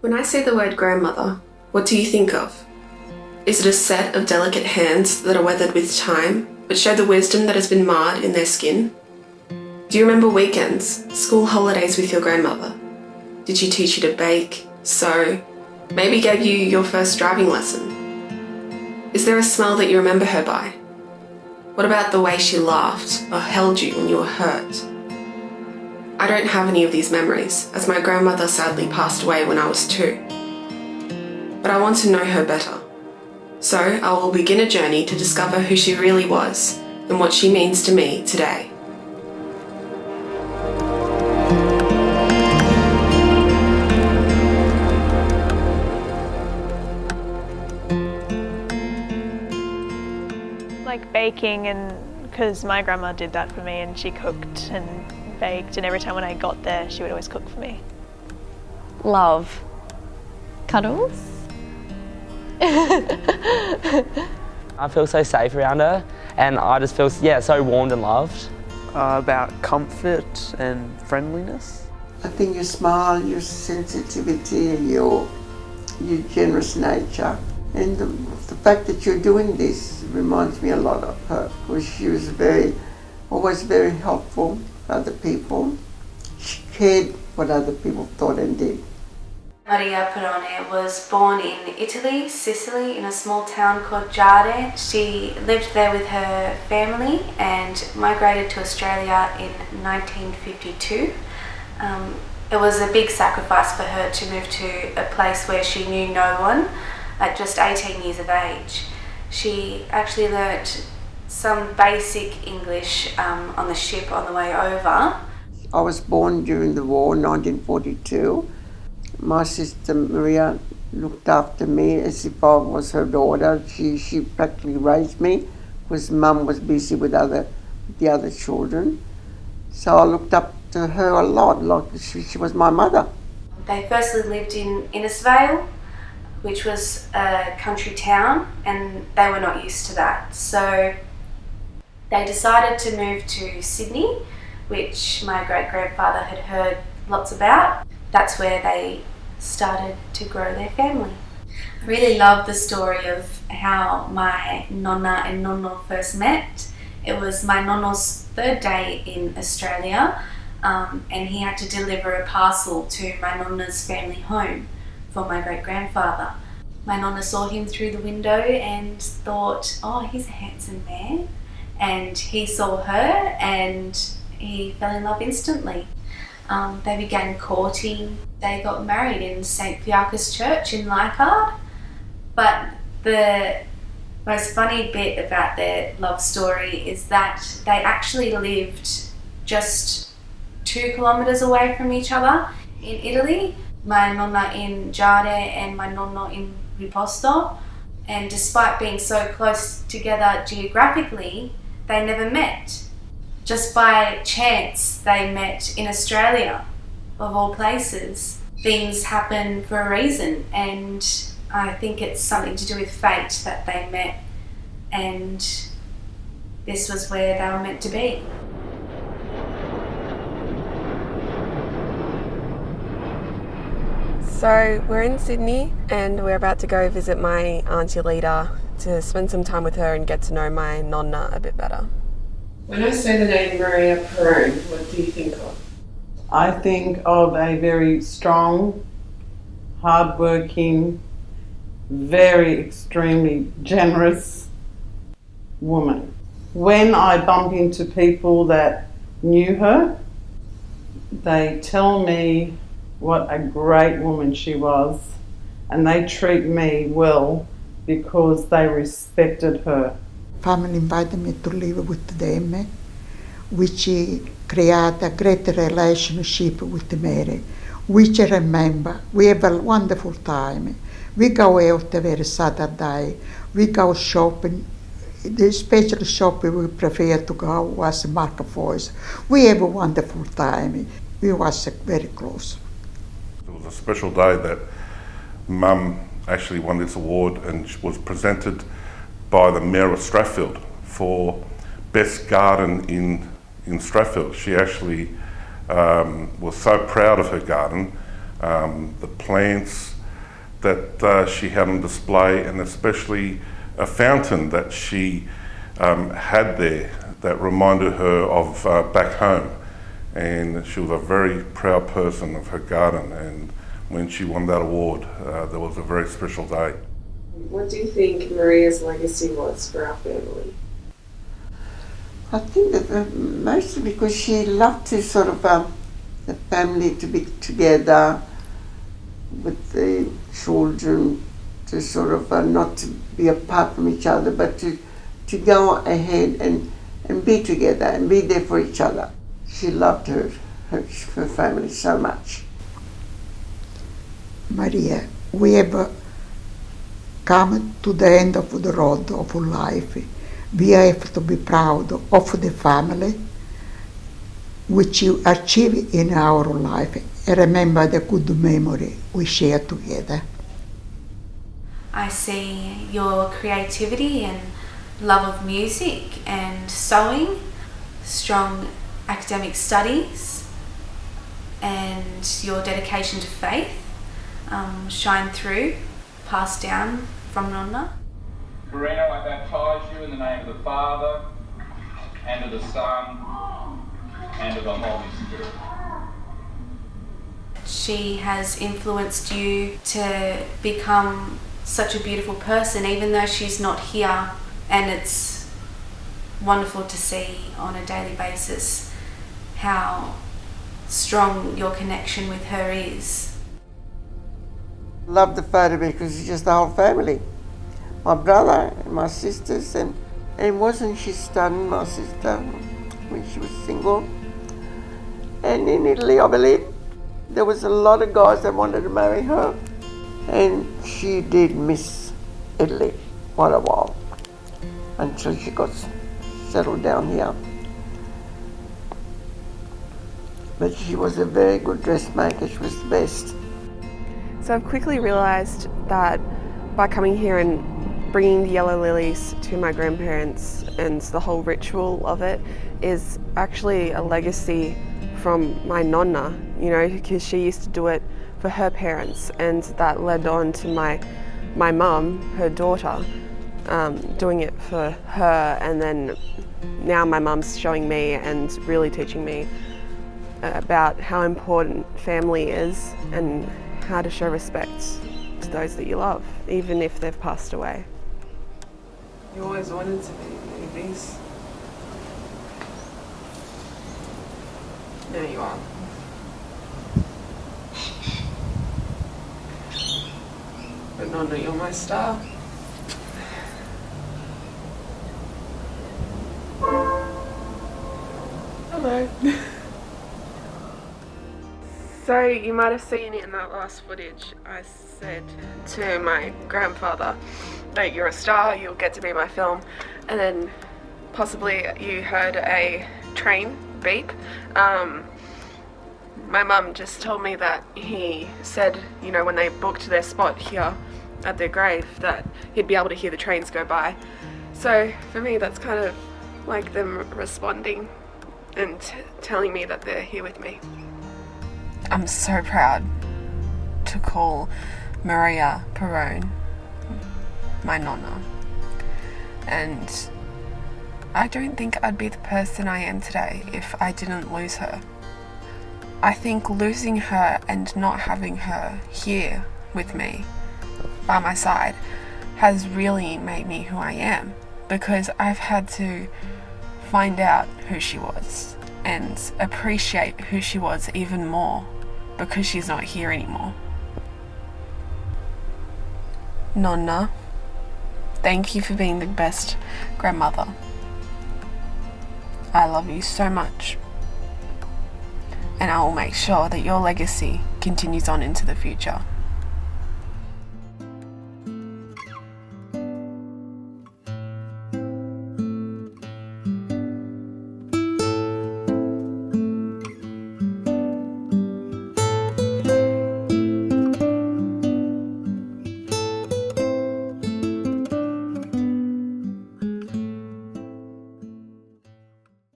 When I say the word grandmother, what do you think of? Is it a set of delicate hands that are weathered with time, but show the wisdom that has been marred in their skin? Do you remember weekends, school holidays with your grandmother? Did she teach you to bake, sew, maybe gave you your first driving lesson? Is there a smell that you remember her by? What about the way she laughed or held you when you were hurt? I don't have any of these memories, as my grandmother sadly passed away when I was 2. But I want to know her better. So I will begin a journey to discover who she really was and what she means to me today. Like baking, and because my grandma did that for me and she cooked and baked, and every time when I got there she would always cook for me. Love. Cuddles. I feel so safe around her and I just feel so warmed and loved. About comfort and friendliness. I think your smile, your sensitivity and your generous nature, and the fact that you're doing this reminds me a lot of her, because she was always very helpful to other people. She cared what other people thought and did. Maria Pirrone was born in Italy, Sicily, in a small town called Giamo. She lived there with her family and migrated to Australia in 1952. It was a big sacrifice for her to move to a place where she knew no one at just 18 years of age. She actually learnt some basic English on the ship on the way over. I was born during the war, 1942. My sister Maria looked after me as if I was her daughter. She practically raised me because Mum was busy with the other children. So I looked up to her a lot, like she was my mother. They firstly lived in Unveiled, which was a country town, and they were not used to that. So they decided to move to Sydney, which my great-grandfather had heard lots about. That's where they started to grow their family. I really love the story of how my Nonna and Nonna first met. It was my Nonna's third day in Australia, and he had to deliver a parcel to my Nonna's family home for my great-grandfather. My Nonna saw him through the window and thought, oh, he's a handsome man. And he saw her and he fell in love instantly. They began courting. They got married in St. Fiacre's Church in Leichhardt. But the most funny bit about their love story is that they actually lived just 2 kilometres away from each other in Italy. My Nonna in Giamo and my Nonna in Riposto. And despite being so close together geographically, they never met. Just by chance, they met in Australia, of all places. Things happen for a reason, and I think it's something to do with fate that they met, and this was where they were meant to be. So we're in Sydney and we're about to go visit my Auntie Lita to spend some time with her and get to know my Nonna a bit better. When I say the name Maria Pirrone, what do you think of? I think of a very strong, hard-working, very extremely generous woman. When I bump into people that knew her, they tell me what a great woman she was, and they treat me well because they respected her. Family invited me to live with them, which create a great relationship with Mary, which I remember. We have a wonderful time. We go out every Saturday. We go shopping. The special shop we prefer to go was Market Voice. We have a wonderful time. We was very close. It was a special day that Mum actually won this award and was presented by the Mayor of Strathfield for Best Garden in Strathfield. She actually was so proud of her garden the plants that she had on display, and especially a fountain that she had there that reminded her of back home. And she was a very proud person of her garden, and when she won that award, there was a very special day. What do you think Maria's legacy was for our family? I think that mostly because she loved to sort of the family to be together with the children, to sort of not to be apart from each other, but to go ahead and be together and be there for each other. She loved her family so much. Maria, we have come to the end of the road of our life. We have to be proud of the family which you achieve in our life, and remember the good memory we share together. I see your creativity and love of music and sewing, strong academic studies, and your dedication to faith shine through, passed down from Nonna. Carina, I baptise you in the name of the Father, and of the Son, and of the Holy Spirit. She has influenced you to become such a beautiful person, even though she's not here, and it's wonderful to see on a daily basis how strong your connection with her is. Love the photo because it's just the whole family. My brother and my sisters, and wasn't she stunning, my sister, when she was single? And in Italy, I believe, there was a lot of guys that wanted to marry her, and she did miss Italy quite a while until she got settled down here. But she was a very good dressmaker, she was the best. So I've quickly realised that by coming here and bringing the yellow lilies to my grandparents and the whole ritual of it is actually a legacy from my Nonna, you know, because she used to do it for her parents, and that led on to my mum, her daughter, doing it for her, and then now my mum's showing me and really teaching me about how important family is and how to show respect to those that you love, even if they've passed away. You always wanted to be babies. There you are. But Nonna, you're my star. Hello. So you might have seen in that last footage, I said to my grandfather that you're a star, you'll get to be my film, and then possibly you heard a train beep. My mum just told me that he said, you know, when they booked their spot here at their grave, that he'd be able to hear the trains go by. So for me, that's kind of like them responding and telling me that they're here with me. I'm so proud to call Maria Pirrone my Nonna, and I don't think I'd be the person I am today if I didn't lose her. I think losing her and not having her here with me by my side has really made me who I am, because I've had to find out who she was and appreciate who she was even more because she's not here anymore. Nonna, thank you for being the best grandmother. I love you so much, and I will make sure that your legacy continues on into the future.